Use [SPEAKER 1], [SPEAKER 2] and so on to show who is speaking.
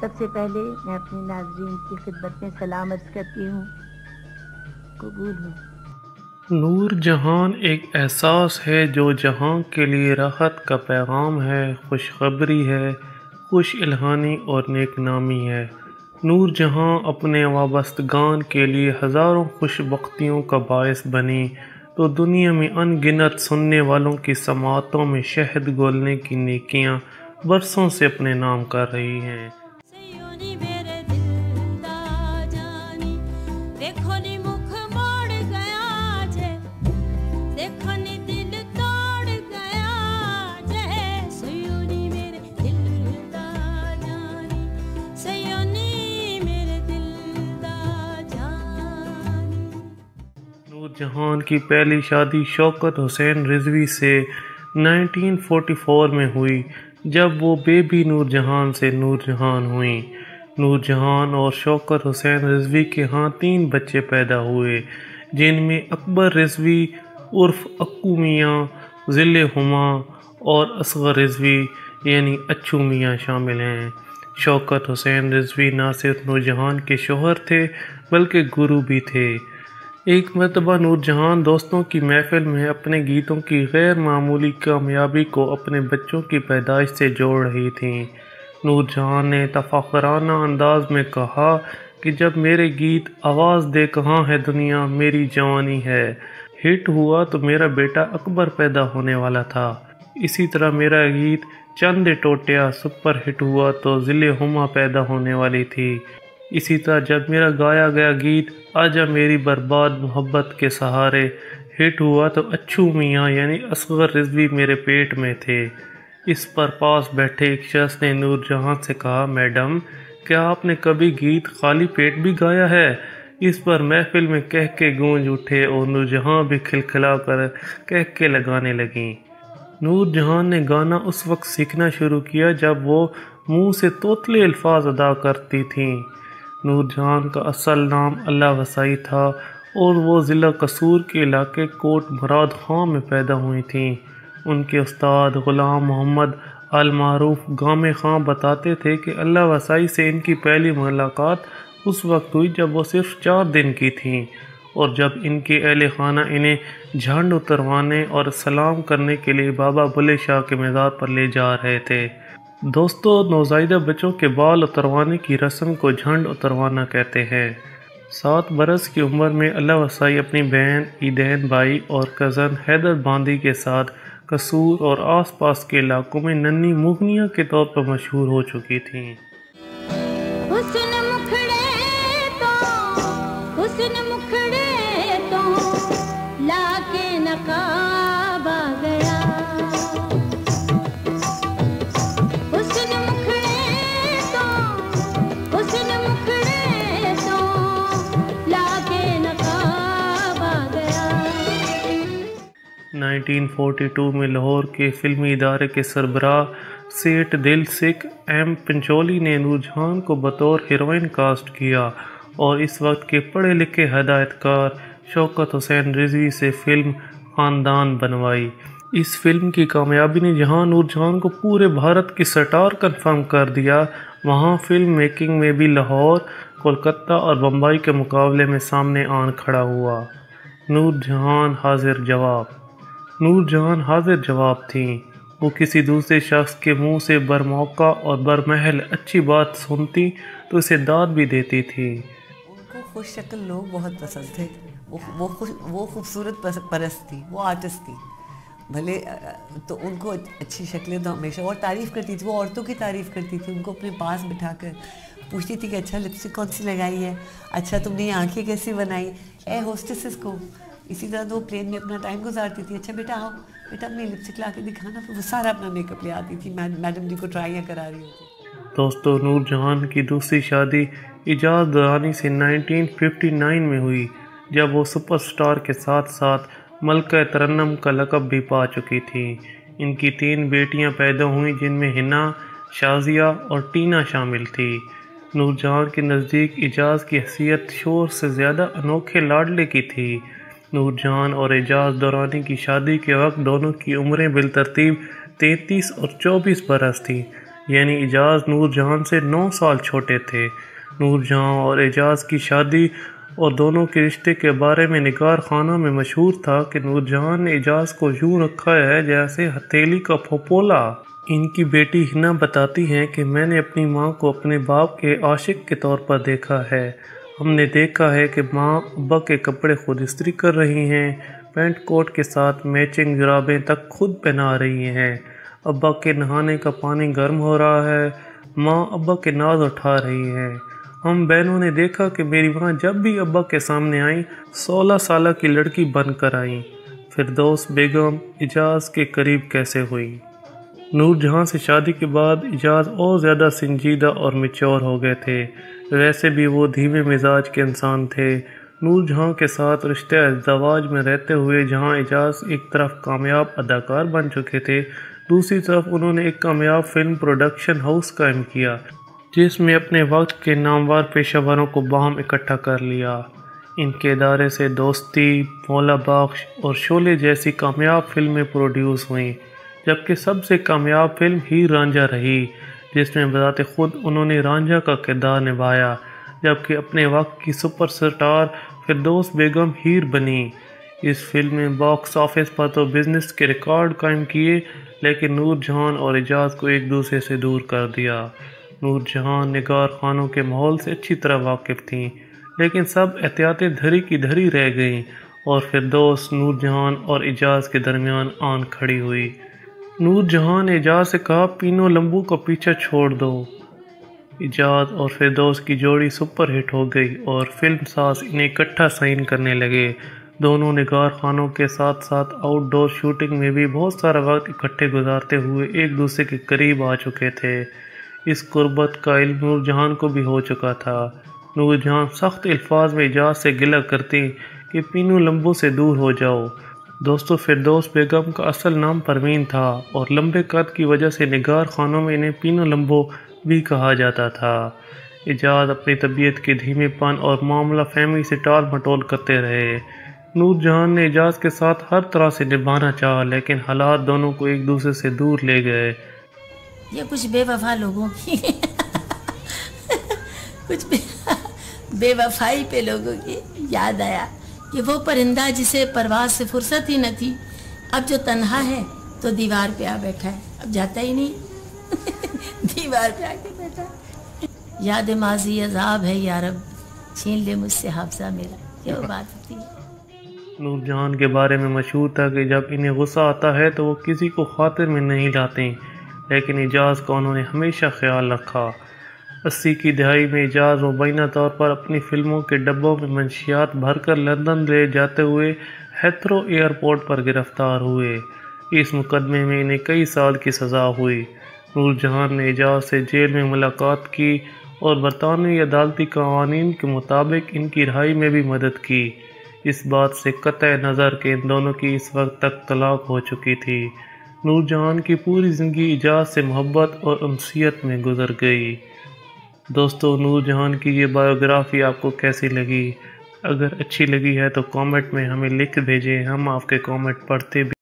[SPEAKER 1] سب سے پہلے میں اپنے ناظرین کی خدمت میں سلام عرض کرتی ہوں، قبول ہوں۔
[SPEAKER 2] نور جہان ایک احساس ہے جو جہاں کے لیے راحت کا پیغام ہے، خوشخبری ہے، خوش الہانی اور نیک نامی ہے۔ نور جہاں اپنے وابستگان کے لیے ہزاروں خوش بختیوں کا باعث بنی تو دنیا میں ان گنت سننے والوں کی سماعتوں میں شہد گھولنے کی نیکیاں برسوں سے اپنے نام کر رہی ہیں۔ نور جہان کی پہلی شادی شوکت حسین رضوی سے 1944 میں ہوئی جب وہ بیبی نور جہان سے نور جہان ہوئیں۔ نور جہان اور شوکت حسین رضوی کے ہاں 3 بچے پیدا ہوئے جن میں اکبر رضوی عرف اکو میاں، ذل ہما اور اصغر رضوی یعنی اچھو میاں شامل ہیں۔ شوکت حسین رضوی نہ صرف نور جہان کے شوہر تھے بلکہ گرو بھی تھے۔ ایک مرتبہ نور جہان دوستوں کی محفل میں اپنے گیتوں کی غیر معمولی کامیابی کو اپنے بچوں کی پیدائش سے جوڑ رہی تھیں۔ نور جہان نے تفاخرانہ انداز میں کہا کہ جب میرے گیت آواز دے کہاں ہے دنیا میری جوانی ہے ہٹ ہوا تو میرا بیٹا اکبر پیدا ہونے والا تھا، اسی طرح میرا گیت چند ٹوٹیا سپر ہٹ ہوا تو ذل ہما پیدا ہونے والی تھی، اسی طرح جب میرا گایا گیا گیت آجا میری برباد محبت کے سہارے ہٹ ہوا تو اچھو میاں یعنی اصغر رضوی میرے پیٹ میں تھے۔ اس پر پاس بیٹھے ایک شخص نے نور جہان سے کہا، میڈم کیا آپ نے کبھی گیت خالی پیٹ بھی گایا ہے؟ اس پر محفل میں کہکے گونج اٹھے اور نور جہان بھی کھلکھلا کر کہکے لگانے لگیں۔ نور جہان نے گانا اس وقت سیکھنا شروع کیا جب وہ منہ سے توتلے الفاظ ادا کرتی تھیں۔ نور جہان کا اصل نام اللہ وسائی تھا اور وہ ضلع قصور کے علاقے کوٹ مراد خاں میں پیدا ہوئی تھیں۔ ان کے استاد غلام محمد المعروف گام خاں بتاتے تھے کہ اللہ وسائی سے ان کی پہلی ملاقات اس وقت ہوئی جب وہ صرف 4 دن کی تھیں اور جب ان کے اہل خانہ انہیں جھنڈ اتروانے اور سلام کرنے کے لیے بابا بلے شاہ کے مزار پر لے جا رہے تھے۔ دوستو، نوزائیدہ بچوں کے بال اتروانے کی رسم کو جھنڈ اتروانا کہتے ہیں۔ 7 برس کی عمر میں اللہ وسائی اپنی بہن عیدین بائی اور کزن حیدر باندی کے ساتھ قصور اور آس پاس کے علاقوں میں ننھی مغنیہ کے طور پر مشہور ہو چکی تھیں۔
[SPEAKER 1] ۔
[SPEAKER 2] 1942 میں لاہور کے فلمی ادارے کے سربراہ سیٹھ دل سکھ ایم پنچولی نے نور جہان کو بطور ہیروئن کاسٹ کیا اور اس وقت کے پڑھے لکھے ہدایت کار شوکت حسین رضوی سے فلم خاندان بنوائی۔ اس فلم کی کامیابی نے جہاں نور جہان کو پورے بھارت کی سٹار کنفرم کر دیا، وہاں فلم میکنگ میں بھی لاہور، کولکتہ اور بمبئی کے مقابلے میں سامنے آن کھڑا ہوا۔ نور جہان حاضر جواب تھیں۔ وہ کسی دوسرے شخص کے منہ سے برموقع اور برمحل اچھی بات سنتی تو اسے داد بھی دیتی تھی۔
[SPEAKER 3] ان کو خوش شکل لوگ بہت پسند تھے، وہ خوبصورت پرست تھی، وہ آرٹسٹ تھی، بھلے تو ان کو اچھی شکلیں تو ہمیشہ، اور تعریف کرتی تھی، وہ عورتوں کی تعریف کرتی تھی، ان کو اپنے پاس بٹھا کر پوچھتی تھی کہ اچھا لپسٹک کون سی لگائی ہے، اچھا تم نے یہ آنکھیں کیسی بنائی، اے ہوسٹسز کو۔ اسی طرح تو وہ پلین میں اپنا ٹائم گزارتی تھی، اچھا بیٹا آؤ بیٹا اپنی لپسٹک لا کے دکھانا، پھر وہ سارا اپنا میک اپ لے آتی تھی، میڈم جی کو ٹرائیاں کرا رہی ہوتی۔
[SPEAKER 2] دوستو، نور جہان کی دوسری شادی اعجاز درانی سے 1959 میں ہوئی جب وہ سپر سٹار کے ساتھ ساتھ ملکہ ترنم کا لقب بھی پا چکی تھیں۔ ان کی 3 بیٹیاں پیدا ہوئیں جن میں حنا، شازیہ اور ٹینا شامل تھی۔ نور جہان کے نزدیک اعجاز کی حیثیت شور سے زیادہ انوکھے لاڈلے کی تھی۔ نور جہان اور اعجاز درانی کی شادی کے وقت دونوں کی عمریں بالترتیب 33 اور 24 برس تھیں، یعنی اعجاز نور جہاں سے 9 سال چھوٹے تھے۔ نور جہاں اور اعجاز کی شادی اور دونوں کے رشتے کے بارے میں نگار خانوں میں مشہور تھا کہ نور جہاں نے اعجاز کو یوں رکھا ہے جیسے ہتھیلی کا پھپولا۔ ان کی بیٹی ہنا بتاتی ہیں کہ میں نے اپنی ماں کو اپنے باپ کے عاشق کے طور پر دیکھا ہے۔ ہم نے دیکھا ہے کہ ماں ابا کے کپڑے خود استری کر رہی ہیں، پینٹ کوٹ کے ساتھ میچنگ جرابیں تک خود پہنا رہی ہیں، ابا کے نہانے کا پانی گرم ہو رہا ہے، ماں ابا کے ناز اٹھا رہی ہیں۔ ہم بہنوں نے دیکھا کہ میری ماں جب بھی ابا کے سامنے آئیں 16 سالہ کی لڑکی بن کر آئیں۔ فردوس بیگم اعجاز کے قریب کیسے ہوئی؟ نور جہاں سے شادی کے بعد اعجاز اور زیادہ سنجیدہ اور میچور ہو گئے تھے۔ ویسے بھی وہ دھیمے مزاج کے انسان تھے۔ نور جہاں کے ساتھ رشتہ ازدواج میں رہتے ہوئے جہاں اعجاز ایک طرف کامیاب اداکار بن چکے تھے، دوسری طرف انہوں نے ایک کامیاب فلم پروڈکشن ہاؤس قائم کیا جس میں اپنے وقت کے نامور پیشہ وروں کو باہم اکٹھا کر لیا۔ ان کے ادارے سے دوستی، مولا بخش اور شعلے جیسی کامیاب فلمیں پروڈیوس ہوئیں، جبکہ سب سے کامیاب فلم ہیر رانجھا رہی، جس میں بذات خود انہوں نے رانجھا کا کردار نبھایا، جبکہ اپنے وقت کی سپر سٹار فردوس بیگم ہیر بنی۔ اس فلم نے باکس آفس پر تو بزنس کے ریکارڈ قائم کیے، لیکن نور جہاں اور اعجاز کو ایک دوسرے سے دور کر دیا۔ نور جہاں نگار خانوں کے ماحول سے اچھی طرح واقف تھیں، لیکن سب احتیاطیں دھری کی دھری رہ گئیں اور فردوس نور جہاں اور اعجاز کے درمیان آن کھڑی ہوئی۔ نور جہاں نے اعجاز سے کہا، پینو لمبو کا پیچھا چھوڑ دو۔ اعجاز اور فردوس کی جوڑی سپر ہٹ ہو گئی اور فلم ساز انہیں اکٹھا سائن کرنے لگے۔ دونوں نگار خانوں کے ساتھ ساتھ آؤٹ ڈور شوٹنگ میں بھی بہت سارا وقت اکٹھے گزارتے ہوئے ایک دوسرے کے قریب آ چکے تھے۔ اس قربت کا علم نور جہاں کو بھی ہو چکا تھا۔ نور جہاں سخت الفاظ میں اعجاز سے گلہ کرتی کہ پینو لمبو سے دور ہو جاؤ۔ دوستو، فردوس بیگم کا اصل نام پروین تھا اور لمبے قد کی وجہ سے نگار خانوں میں انہیں پینو لمبو بھی کہا جاتا تھا۔ اعجاز اپنی طبیعت کے دھیمے پن اور معاملہ فہمی سے ٹال مٹول کرتے رہے۔ نور جہاں نے اعجاز کے ساتھ ہر طرح سے نبھانا چاہا، لیکن حالات دونوں کو ایک دوسرے سے دور لے گئے۔
[SPEAKER 1] یہ کچھ بے وفا لوگوں کی کچھ بے وفائی پہ لوگوں کی یاد آیا کہ وہ پرندہ جسے پرواز سے فرصت ہی نہ تھی، اب جو تنہا ہے تو دیوار پہ آ بیٹھا ہے، اب جاتا ہی نہیں دیوار پہ آ کے بیٹھا۔ یاد ماضی عذاب ہے یا رب، چھین لے مجھ سے حافظہ میرا، یہ وہ بات ہوتی ہے۔
[SPEAKER 2] نور جہاں کے بارے میں مشہور تھا کہ جب انہیں غصہ آتا ہے تو وہ کسی کو خاطر میں نہیں لاتے، لیکن اعجاز کا انہوں نے ہمیشہ خیال رکھا۔ 80 کی دہائی میں اعجاز مبینہ طور پر اپنی فلموں کے ڈبوں میں منشیات بھر کر لندن لے جاتے ہوئے ہیتھرو ایئرپورٹ پر گرفتار ہوئے۔ اس مقدمے میں انہیں کئی سال کی سزا ہوئی۔ نور جہاں نے اعجاز سے جیل میں ملاقات کی اور برطانوی عدالتی قوانین کے مطابق ان کی رہائی میں بھی مدد کی، اس بات سے قطع نظر کہ ان دونوں کی اس وقت تک طلاق ہو چکی تھی۔ نور جہاں کی پوری زندگی اعجاز سے محبت اور انسیت میں گزر گئی۔ دوستو، نور جہاں کی یہ بایوگرافی آپ کو کیسی لگی؟ اگر اچھی لگی ہے تو کامنٹ میں ہمیں لکھ بھیجیں، ہم آپ کے کامنٹ پڑھتے بھی